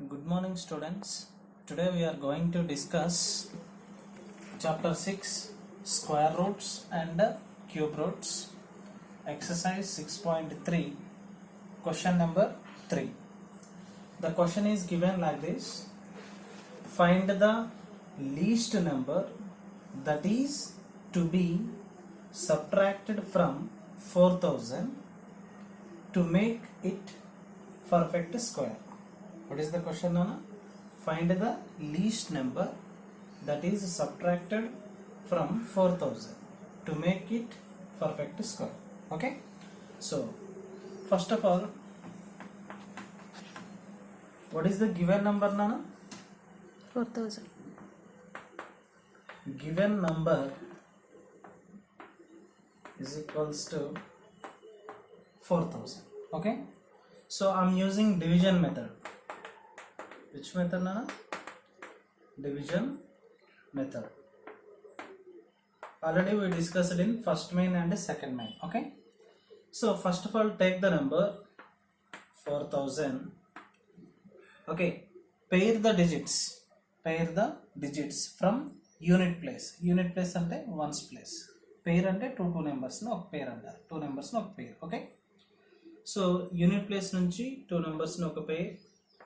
Good morning, students. Today we are going to discuss chapter 6 square roots and cube roots, exercise 6.3, question number 3. The question is given like this: find the least number that is to be subtracted from 4000 to make it perfect square. What is the question, Nana? Find the least number that is subtracted from 4000 to make it perfect square. Okay, so first of all, what is the given number, Nana? 4000. Given number is equals to 4000. Okay, so I'm using division method. Which method, Nana? Division method. Already we discussed in first main and second main. Okay, so first of all, take the number 4000. Okay, pair the digits from unit place. Unit place ante ones place, pair ante two numbers no oka pair antaru, two numbers no oka pair. Okay, so unit place nunchi two numbers no oka pair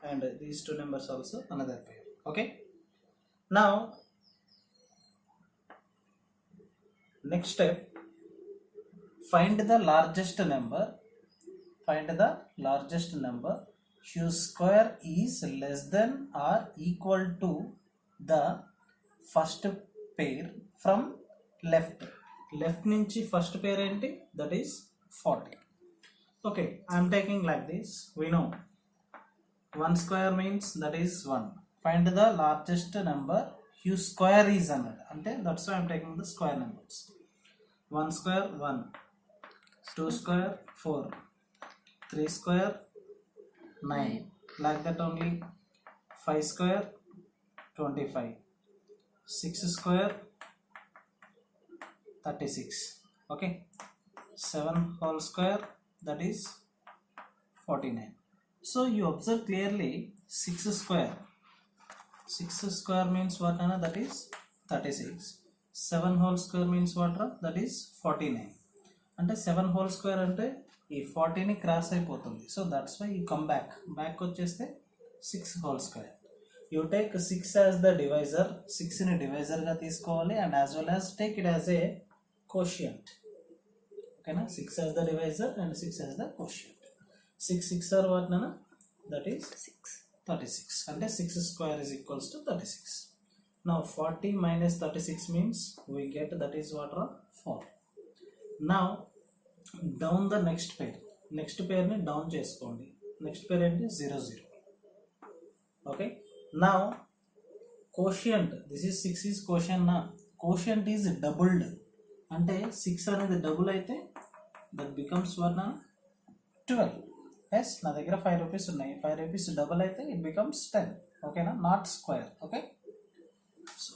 and these two numbers also another pair. Okay, now next step, find the largest number whose square is less than or equal to the first pair from left nunchi first pair enti, that is 40. Okay, I am taking like this. We know 1 square means that is 1. Find the largest number whose square is another. Ante that's why I am taking the square numbers. 1 square 1, 2 square 4, 3 square 9, like that only. 5 square 25, 6 square 36. Okay, 7 whole square, that is 49. So you observe clearly 6 square means what, Anna? That is 36. 7 whole square means what? That is 49. అంటే 7 whole square అంటే ఈ 40 ని cross అయిపోతుంది. So that's why you come back వచ్చేస్తే 6 whole square. You take 6 as the divisor, 6 ని divisor గా తీసుకోవాలి and as well as take it as a quotient. ఓకేనా, 6 as the divisor and 6 as the quotient. 6 are what, Nana? That is 36. అంటే 6 square is equals to 36. Now 40 minus 36 means we get that is what, 4. Now down the next pair ని down చేసుకోండి. Next pair ఏంటి? 0 0. Okay, now quotient, this is 6 is quotient na. Quotient is doubled అంటే 6 అనేది double అయితే that becomes what, na? 12. yes, నా దగ్గర 5 rupees ఉన్నాయి. 5 rupees double అయితే it becomes 10. ఓకేనా, naught square. Okay, so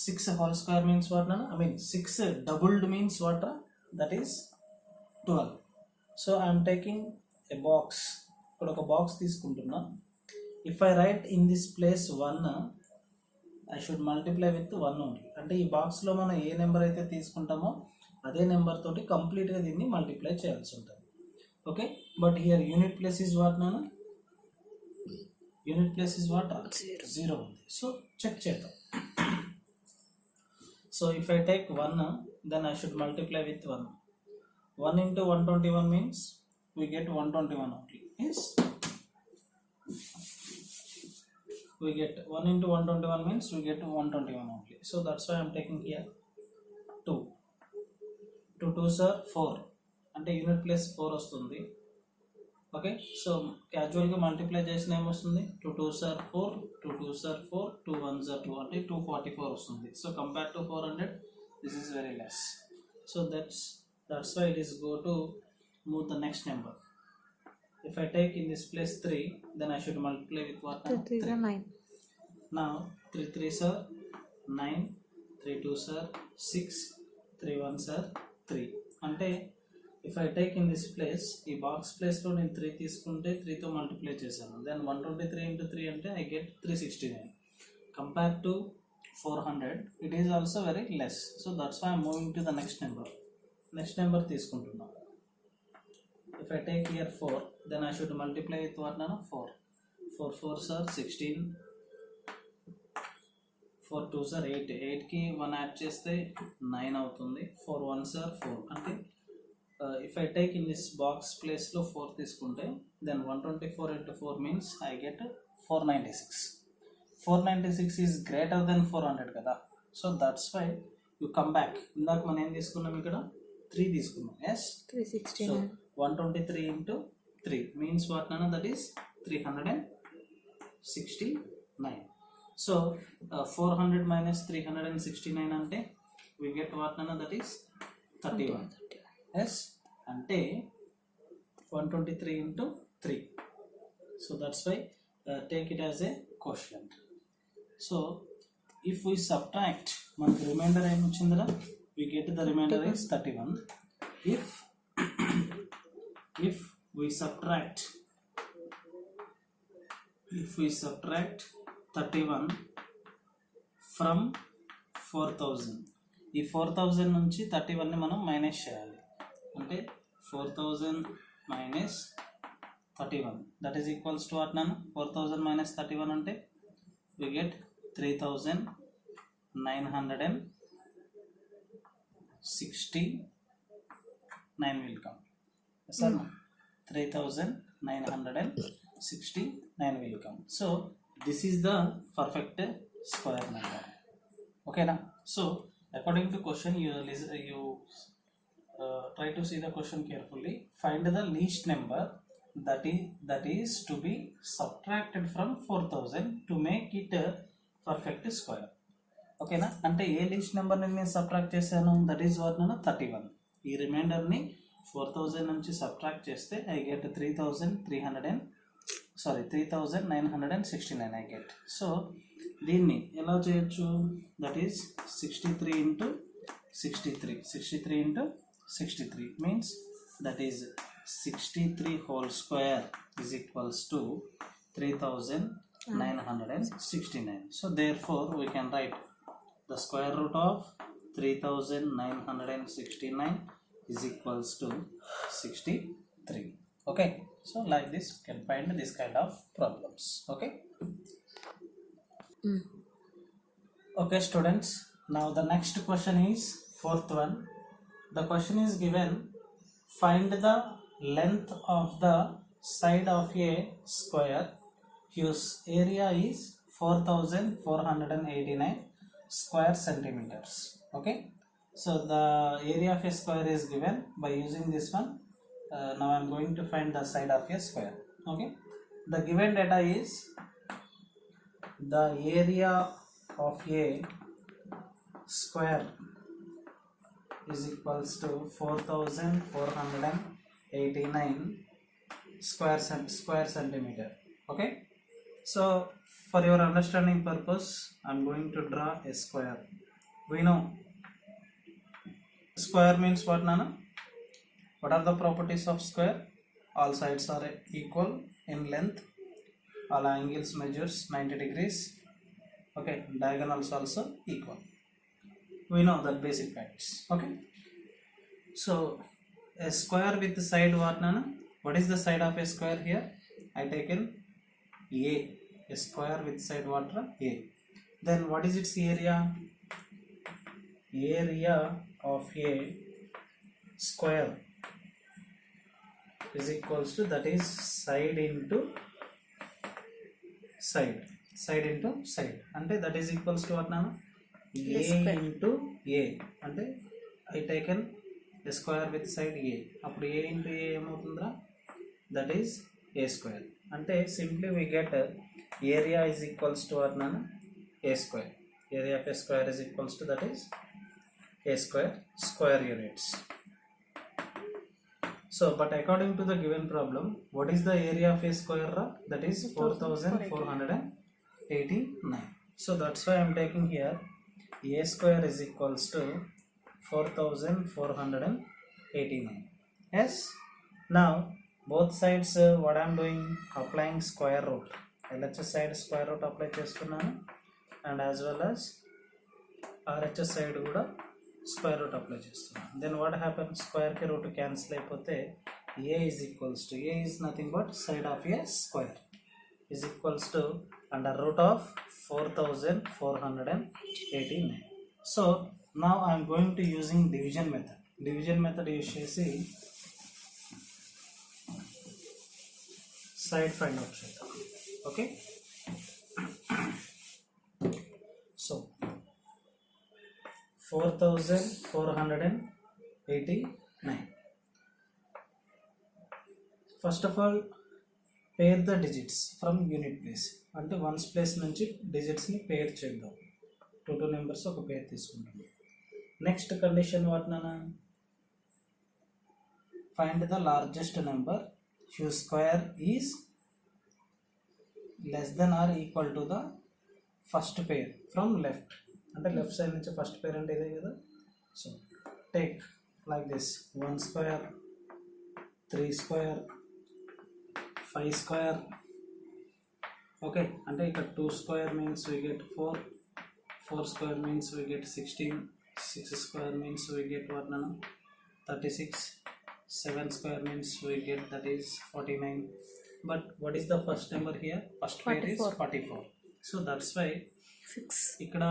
6 whole square means what, Nana? I mean 6 doubled means what? That is 12. So I am taking a box. ఇక్కడ ఒక box తీసుకుంటున్నా. If I write in this place 1, I should multiply with 1 only. అంటే ఈ బాక్స్లో మనం ఏ number అయితే తీసుకుంటామో అదే నెంబర్ తోటి కంప్లీట్గా దీన్ని మల్టిప్లై చేయాల్సి ఉంటుంది. Okay, but here unit place is what, నాన్న? Unit place is what? 0 ఉంది. సో చెక్ చేద్దాం. So if I take 1, then I should multiply with 1. 1 into 121 means we get 121 only. Yes, we get 1 into 121 means we get 121 only. So that's why I am taking here 2. 2 2s are 4 అంటే unit place 4 వస్తుంది. Okay, so క్యాజువల్గా multiply చేసిన ఏమొస్తుంది? 2 2s are 4, 2 2s are 4, 2 1s are 2 అంటే 244 వస్తుంది. So compare to 400, this is very less. So that's why it is go to move the next number. If I take in this place 3, then I should multiply with what? 3 3 9. Now 3 3s are 9, 3 2s are 6, 3 1s are 3. అంటే if I take in this place, ఈ box ప్లేస్లో నేను 3 తీసుకుంటే 3తో multiply చేశాను, then 123 into 3 అంటే I get 369. Compare to 400 it is also very less. So that's why I'm moving to the next number తీసుకుంటున్నాను. If I take here 4, then I should multiply with what now? 4. 4 4s are 16. 4 2s are 8. 8 కి 1 add చేస్తే 9 అవుతుంది. 4 1s are 4. అంటే if I take in this box place లో 4 తీసుకుంటే then 124 into 4 means I get 496. 496 is greater than 400 కదా. So that's why you come back. ఇందాక మనం ఏం తీసుకున్నాం, ఇక్కడ 3 తీసుకున్నాం. Yes. 369. So 123 into 3 means what nana, that is 369. So 400 minus 369 ante we get what nana, that is 31. Yes, ante 123 into 3. So that's why take it as a quotient. So if we subtract, మనకు remainder ఏం వచ్చిందిరా, we get the remainder is 31. If we subtract 31 from 4000, ఈ 4000 నుంచి 31 ని మనం minus చేయాలి. అంటే 4000 minus 31 that is equals to what నాన్న, 4000 మైనస్ 31 అంటే we get 3969 will come. Yes or no? 3969 will come. So this is the perfect square number. Okay na? So according to question, you try to see the question carefully. Find the least number that is to be subtracted from 4000 to make it a perfect square. Okay na? Ante A least number ని నేను subtract చేశాను, that is what నా 31. ఈ reminder ని 4000 నుంచి subtract చేస్తే I get 3969 I get. So దీన్ని ఎలా చేయొచ్చు, that is 63 into 63 into 63 means that is 63 whole square is equals to 3969. So therefore we can write the square root of 3969 is equals to 63. Okay, so like this you can find this kind of problems. Okay. Okay students, now the next question is fourth one. The question is given, find the length of the side of a square whose area is 4489 square centimeters. Okay, so the area of a square is given by using this one. Now I am going to find the side of a square. Okay, the given data is the area of a square is equals to 4489 square centimeter. Okay, so for your understanding purpose, I am going to draw a square. We know square means what nana? What are the properties of square? All sides are equal in length, all angles measures 90 degrees. Okay, diagonals also equal. We know that basic facts. Okay, so a square with the side what nana? What is the side of a square here? I taken a square with side what? A. Then what is its area? Area of a square is equals to, that is side into side into side, ante that is equals to what nana? A into A. ante I taken a square with side A, appudu A into A emavutundra, that is A square. ante simply we get area is equals to what nana? A square. Area of a square is equals to, that is A square units. So but according to the given problem, what is the area of a square? That is 4489. So that's why I am taking here A square is equals to 4489. Yes. Now both sides what I'm doing, applying square root. LHS side square root apply చేస్తున్నాను and as well as RHS side కూడా square root apply చేస్తున్నాను. Then what happen, స్క్వేర్కి root cancel అయిపోతే A is equals to, A is nothing but side of A square is equals to under root of 4489. So now I'm going to using division method. Division method use చేసి side find out చేద్దాం. Okay, so 4489. First of all pair the digits from unit place, అంటే ones place నుంచి డిజిట్స్ని pair చేద్దాం. Two numbers ఒక pair తీసుకుంటాం. Next condition వాటినా, find the largest number whose square is less than or equal to the first pair from left. అంటే left side నుంచి first పేర్ అంటే ఇదే కదా. So take like this 1 square, 3 square, 5 square. Okay, అంటే ఇక్కడ 2 square means we get 4, 4 square means we get 16, 6 square means we get what nana 36, 7 square means we get that is 49. But what is the first number here? First pair is 44. So that's why 6. ఇక్కడ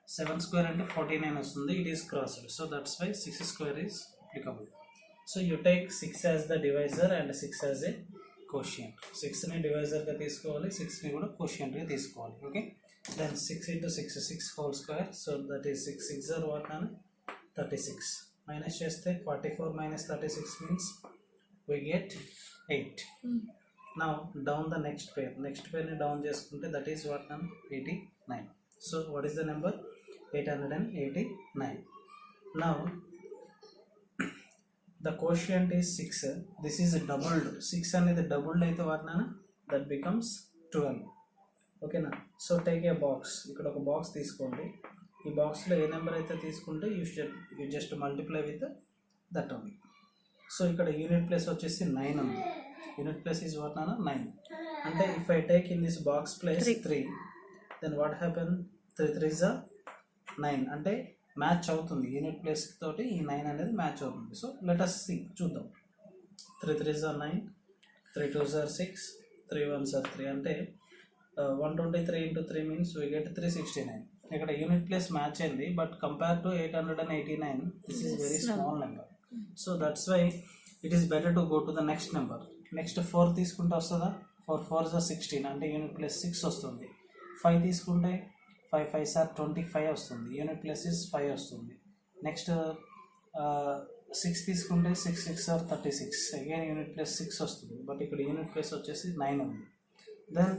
7 square అంటే 49 వస్తుంది. It is crossed. So that's why 6 square is applicable. So you take 6 as the divisor and 6 as a quotient. 6ని డివైజర్గా తీసుకోవాలి, 6ని కూడా quotientగా తీసుకోవాలి. Okay, then 6 into 6, 6 whole square. So that is 6 6 are what nana 36. Minus చేస్తే 44 minus 36 means we get 8. Now down the next pair, next pair ni down చేసుకుంటే that is what nana 89. So what is the number? 889. Now the quotient is 6. This is doubled. 6 అనేది doubled అయితే what nana that becomes 12. ఓకేనా. So take a box, ఇక్కడ ఒక box తీసుకోండి. ఈ బాక్స్లో ఏ number అయితే తీసుకుంటే you just multiply with that only. So ఇక్కడ యూనిట్ ప్లేస్ వచ్చేసి 9 ఉంది. యూనిట్ ప్లేస్ ఈజ్ వాట్ నానా 9. అంటే if I take in this box place 3, then what happen 3 3s are 9. అంటే మ్యాచ్ అవుతుంది యూనిట్ ప్లేస్ తోటి ఈ 9 అనేది మ్యాచ్ అవుతుంది. సో లెట్ us see, చూద్దాం. 3 3s are 9, 3 2s are 6, 3 1s are 3. అంటే 123 into 3 means we get 369. ఇక్కడ యూనిట్ ప్లేస్ మ్యాచ్ అయింది, but compare to 889 this is very small number. So that's why it is better to go to the next number. Next 4 తీసుకుంటే వస్తుందా, 4 4s are 16 అంటే unit place 6 వస్తుంది. 5 తీసుకుంటే 5 5s are 25 వస్తుంది, unit place is 5 వస్తుంది. Next 6 తీసుకుంటే 6 6 are 36, again unit place 6 వస్తుంది, but ఇక్కడ యూనిట్ ప్లేస్ వచ్చేసి 9 ఉంది. Then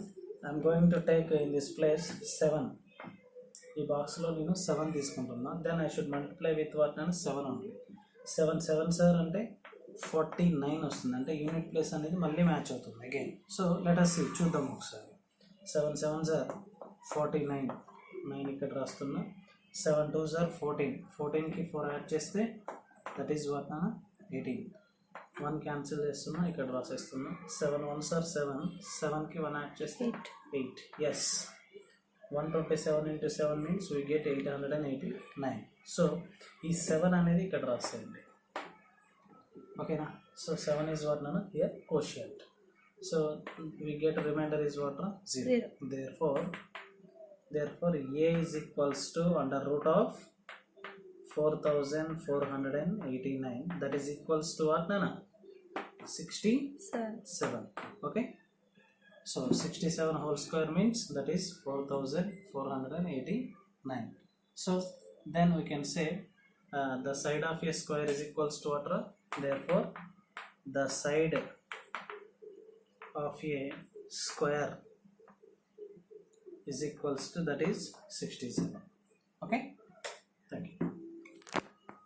I'm going to take in this place 7. ఈ బాక్స్లో నేను 7 తీసుకుంటున్నా. Then I should multiply with what నేను 7 ఓన్లీ. 7 7s are అంటే 49 వస్తుంది, అంటే యూనిట్ ప్లేస్ అనేది మళ్ళీ మ్యాచ్ అవుతుంది again. So let us see, చూద్దాం ఒకసారి. 7 7s are 49, 9 ఇక్కడ రాస్తున్నా. 7 2s are 14, 14కి 4 యాడ్ చేస్తే దట్ ఈజ్ వాట్ నా 18. 1 క్యాన్సిల్ చేస్తున్నా, ఇక్కడ రాసేస్తున్నా. 7 1s are 7, 7కి 1 యాడ్ చేస్తే 8. Yes, 127 into 7 means we get 889. సో ఈ 7 అనేది ఇక్కడ రాసేయండి. ఓకేనా. So 7 is what nana here quotient. So we get remainder is what na 0. Therefore a is equals to under root of 4489, that is equals to what nana 67. Okay, so 67 whole square means that is 4489. So then we can say the side of a square is equals to what? Therefore the side of a square is equals to that is 67. Okay.